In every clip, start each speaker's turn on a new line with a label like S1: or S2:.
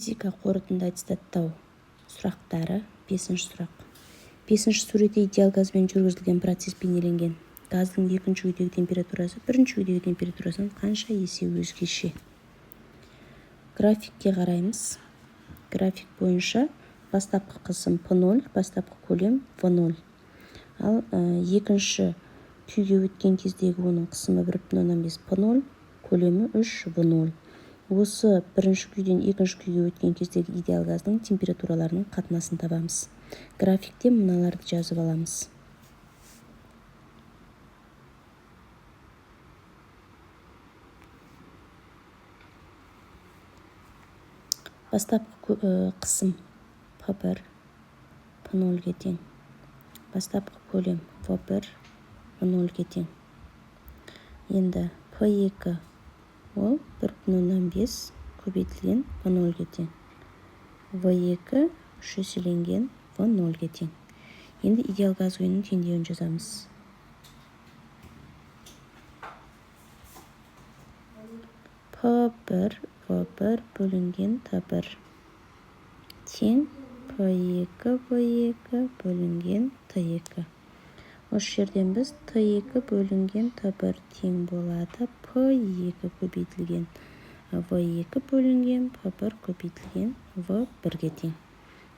S1: Физика қорытынды аттестаттау сұрақтары. 5-ші сұрақ. 5-ші суретте идеал газбен жүргізілген процесс бейнеленген. Газдың екінші күйдегі температурасы бірінші күйдегі температурасынан қанша есе өзгеше. Графикке қараймыз. График бойынша бастапқы қысым P0, бастапқы көлем V0. Ал екінші күйге өткен кездегі оның қысымы 1,5 P0, көлемі 3 V0. Осы бірінші күйден екінші күйге өткен кездегі идеал газдың температураларының қатынасын табамыз. Графикте мыналарды жазып аламыз. Бастапқы қысым P1 P0-ге тең. Бастапқы көлем V1 V0-ге тең. Енді P2 ол 1,5 көбейтілген V0-ге тең. V2 3 еселенген V0-ге тең. Енді идеал газ күйінің теңдеуін жазамыз. P1 V1 бөлінген T1 тең P2 V2 бөлінген T2. Осы жерден біз T2 бөлінген T1 тең болады P2 көбейтілген V2 бөлінген P1 көбейтілген V1-ге тең.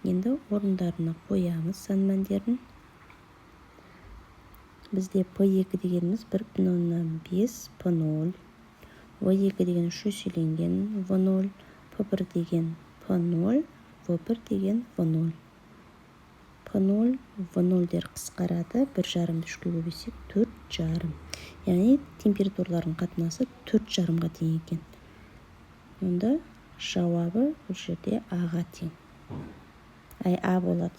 S1: Енді орындарына қоямыз сан мәндерін. Бізде P2 дегеніміз 1,5 P0, V2 деген 3 еселенген V0, P1 деген P0, V1 деген V0. P0, V0-дер қысқарады, 1,5-ді 3-ке көбейтсек 4,5. Яғни температуралардың қатынасы 4,5-ға тең екен. Онда жауабы бұл жерде А-ға тең. А болады.